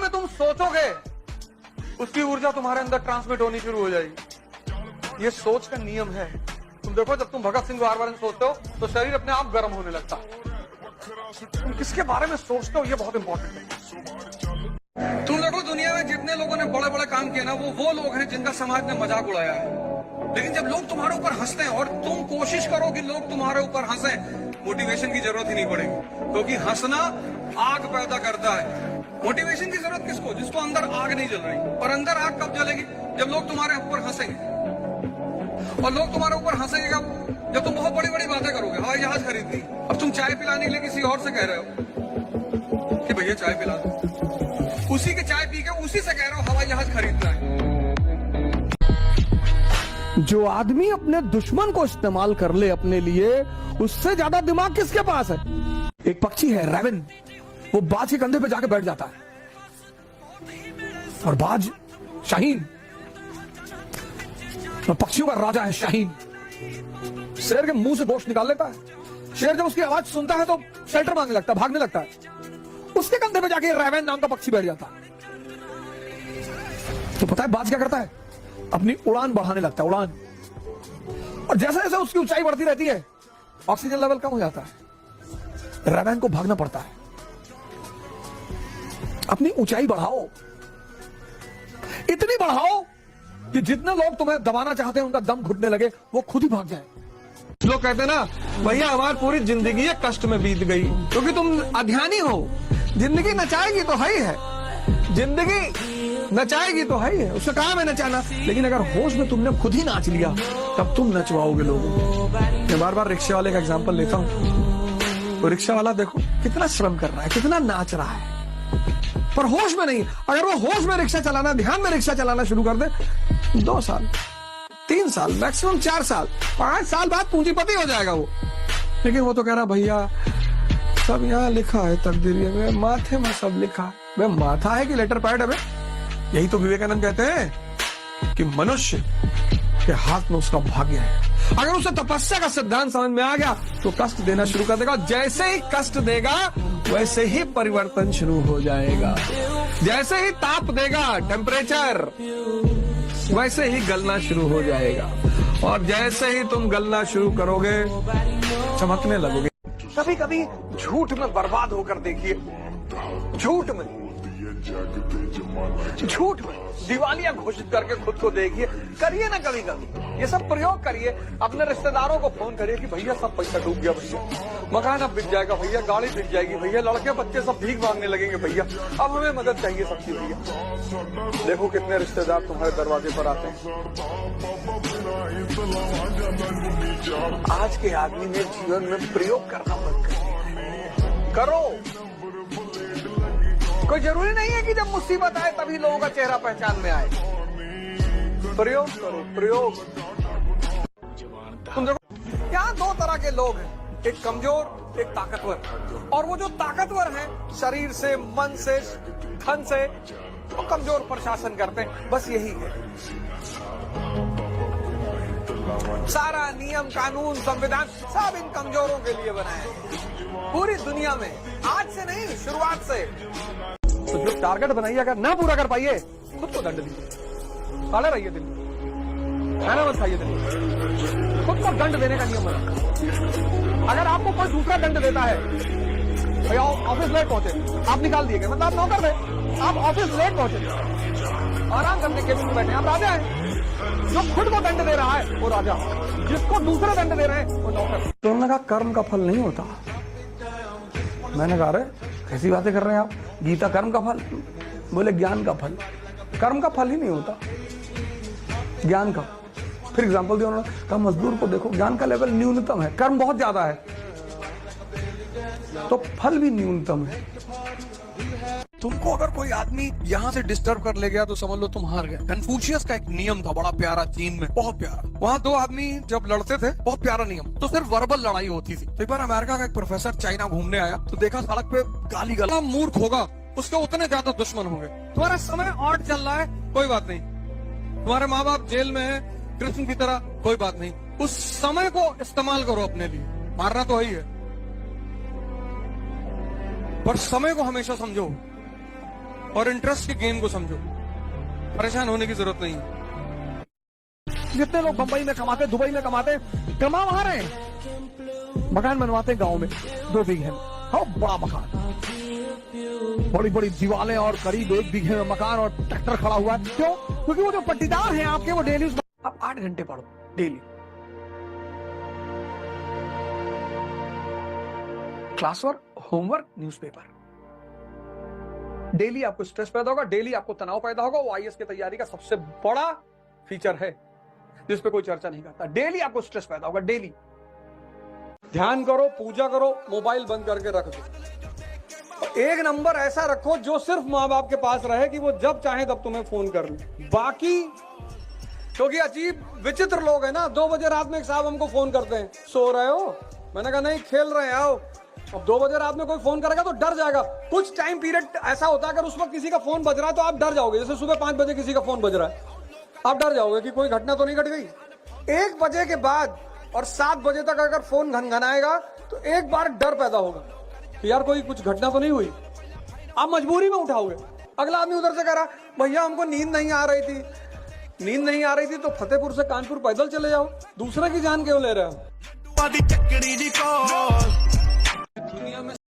में तुम सोचोगे उसकी ऊर्जा तुम्हारे अंदर ट्रांसमिट होनी शुरू हो जाएगी। ये सोच का नियम है। तुम देखो, जब तुम भगत सिंह के बारे में सोचते हो तो शरीर अपने आप गर्म होने लगता है। तुम किसके बारे में सोचते हो, ये बहुत इंपॉर्टेंट है। तुम देखो, दुनिया में जितने लोगों ने बड़े बड़े काम किए ना, वो लोग हैं जिनका समाज ने मजाक उड़ाया है। लेकिन जब लोग तुम्हारे ऊपर हंसते हैं और तुम कोशिश करो कि लोग तुम्हारे ऊपर हंसे, मोटिवेशन की जरूरत ही नहीं पड़ेगी, क्योंकि हंसना आग पैदा करता है। मोटिवेशन की जरूरत किसको? जिसको अंदर आग नहीं जल रही। और अंदर आग कब जलेगी? जब लोग तुम्हारे ऊपर हंसेंगे। और लोग तुम्हारे ऊपर हंसेंगे कब? जब तुम बहुत बड़ी बड़ी बातें करोगे। हवाई जहाज खरीद ली, अब तुम चाय पिलाने के लिए किसी और से कह रहे हो कि भैया चाय पिला दो। उसी के चाय पी के उसी से कह रहे हो हवाई जहाज खरीदना है। जो आदमी अपने दुश्मन को इस्तेमाल कर ले अपने लिए, उससे ज्यादा दिमाग किसके पास है? एक पक्षी है रैवन, वो बाज के कंधे पे जाके बैठ जाता है और बाज शाहीन, और पक्षियों का राजा है शाहीन, शेर के मुंह से गोश्त निकाल लेता है। शेर जब उसकी आवाज सुनता है तो शेल्टर मांगने लगता है, भागने लगता है। उसके कंधे पे जाके रैवन नाम का पक्षी बैठ जाता है। तो पता है बाज क्या करता है? अपनी उड़ान बढ़ाने लगता है, उड़ान। और जैसे जैसे उसकी ऊंचाई बढ़ती रहती है, ऑक्सीजन लेवल कम हो जाता है। रैवन को भागना पड़ता है। अपनी ऊंचाई बढ़ाओ, इतनी बढ़ाओ कि जितने लोग तुम्हें दबाना चाहते हैं उनका दम घुटने लगे, वो खुद ही भाग जाए। लोग कहते हैं ना, भैया हमारी पूरी जिंदगी एक कष्ट में बीत गई, क्योंकि तुम अध्यानी हो। जिंदगी नचाएगी तो है ही है, जिंदगी नचाएगी तो है ही है, उसका काम है नचाना। लेकिन अगर होश में तुमने खुद ही नाच लिया, तब तुम नचवाओगे लोगों को। मैं बार बार रिक्शे वाले का एग्जांपल लेता हूँ। तो रिक्शा वाला देखो कितना श्रम कर रहा है, कितना नाच रहा है, पर होश में नहीं। अगर वो होश में रिक्शा चलाना, ध्यान में रिक्शा चलाना शुरू कर दे, 2 साल 3 साल मैक्सिमम 4 साल 5 साल बाद पूंजीपति हो जाएगा वो। लेकिन वो तो कह रहा भैया सब यहाँ लिखा है, तकदीर में माथे में सब लिखा है। वे माथा है कि लेटर पैड है बे? यही तो विवेकानंद कहते हैं कि मनुष्य के हाथ में उसका भाग्य है। अगर उसे तपस्या का सिद्धांत समझ में आ गया तो कष्ट देना शुरू कर देगा। जैसे ही कष्ट देगा वैसे ही परिवर्तन शुरू हो जाएगा। जैसे ही ताप देगा टेम्परेचर, वैसे ही गलना शुरू हो जाएगा। और जैसे ही तुम गलना शुरू करोगे, चमकने लगोगे। कभी कभी झूठ में बर्बाद होकर देखिए, झूठ में दिवालिया घोषित करके खुद को देखिए। करिए ना कभी कभी ये सब प्रयोग करिए। अपने रिश्तेदारों को फोन करिए कि भैया सब पैसा डूब गया, भैया मकान अब बिक जाएगा, भैया गाड़ी बिक जाएगी, भैया लड़के बच्चे सब भीख मांगने लगेंगे, भैया अब हमें मदद चाहिए सबकी। भैया देखो कितने रिश्तेदार तुम्हारे दरवाजे पर आते हैं। आज के आदमी ने जीवन में प्रयोग करना बंद करो। कोई जरूरी नहीं है कि जब मुसीबत आए तभी लोगों का चेहरा पहचान में आए। प्रयोग करो, प्रयोग। तुम देखो यहाँ 2 तरह के लोग हैं, एक कमजोर एक ताकतवर। और वो जो ताकतवर हैं शरीर से, मन से, धन से, वो कमजोर प्रशासन करते हैं। बस यही है, सारा नियम कानून संविधान सब इन कमजोरों के लिए बनाया है पूरी दुनिया में। आज से नहीं, शुरुआत से। तो जो टारगेट बनाइए अगर ना पूरा कर पाइए, खुद को दंड दीजिए। खाले रहिए दिन, खाना मत खाइए दिन। खुद को दंड देने का नियम बना। अगर आपको कोई दूसरा दंड देता है, भैया ऑफिस लेट पहुंचे, आप निकाल दिए गए, मतलब आप नौकर थे, आप ऑफिस लेट पहुंचे, आराम करने केबिन में बैठे, आप राजा हैं। जो खुद को दंड दे रहा है वो राजा, जिसको दूसरे दंड दे रहे हैं वो नौकर। तो उन्होंने कहा कर्म का फल नहीं होता। मैंने कहा अरे कैसी बातें कर रहे हैं आप, गीता कर्म का फल? बोले ज्ञान का फल। कर्म का फल ही नहीं होता, ज्ञान का। फिर एग्जांपल दिया उन्होंने, कहा मजदूर को देखो, ज्ञान का लेवल न्यूनतम है, कर्म बहुत ज्यादा है, तो फल भी न्यूनतम है। तुमको अगर कोई आदमी यहाँ से डिस्टर्ब कर ले गया तो समझ लो तुम हार गए। कन्फ्यूशियस का एक नियम था बड़ा प्यारा, चीन में बहुत प्यारा। वहाँ 2 आदमी जब लड़ते थे, बहुत प्यारा नियम, तो सिर्फ वर्बल लड़ाई होती थी। तो एक बार अमेरिका का एक प्रोफेसर चाइना घूमने आया तो देखा सड़क पे गाली गला मूर्ख होगा उसके उतने ज्यादा दुश्मन होंगे। तुम्हारा समय ऑड चल रहा है, कोई बात नहीं। तुम्हारे माँ बाप जेल में है कृष्ण की तरह, कोई बात नहीं। उस समय को इस्तेमाल करो अपने लिए, मारना तो है ही है, पर समय को हमेशा समझो। और इंटरेस्ट के गेम को समझो। परेशान होने की जरूरत नहीं है। जितने लोग बंबई में कमाते, दुबई में कमाते, कमा वहां रहे हैं, मकान बनवाते गांव में 2 बीघे में। हाँ, बड़ा मकान, बड़ी बड़ी दीवारें और करीब 1 बीघे में मकान और ट्रैक्टर खड़ा हुआ है। क्यों? क्योंकि वो जो पट्टीदार हैं आपके, वो डेली आप 8 घंटे पढ़ो daily, class work, homework, newspaper. Daily आपको स्ट्रेस पैदा होगा, डेली आपको तनाव पैदा होगा। वो आईएएस की तैयारी का सबसे बड़ा फीचर है जिस पे कोई चर्चा नहीं करता। डेली आपको स्ट्रेस पैदा होगा, डेली। ध्यान करो, पूजा करो, मोबाइल बंद करके रख दो। एक नंबर ऐसा रखो जो सिर्फ माँ बाप के पास रहे कि वो जब चाहे तब तुम्हें फोन कर ले। बाकी क्योंकि अजीब विचित्र लोग हैं ना, 2 बजे रात में एक साहब हमको फोन करते हैं, सो रहे हो? मैंने कहा नहीं, खेल रहे हैं, आओ। अब 2 बजे रात में कोई फोन करेगा तो डर जाएगा। कुछ टाइम पीरियड ऐसा होता है, अगर उस वक्त किसी का फोन बज रहा है तो आप डर जाओगे। जैसे सुबह 5 बजे किसी का फोन बज रहा है, आप डर जाओगे कि कोई घटना तो नहीं घट गई। 1 बजे के बाद और 7 बजे तक अगर फोन घनघनाएगा तो एक बार डर पैदा होगा कि यार कोई कुछ घटना तो नहीं हुई। आप मजबूरी में उठाओगे। अगला आदमी उधर से कह रहा, भैया हमको नींद नहीं आ रही थी। नींद नहीं आ रही थी तो फतेहपुर से कानपुर पैदल चले जाओ, दूसरे की जान क्यों ले रहे हो?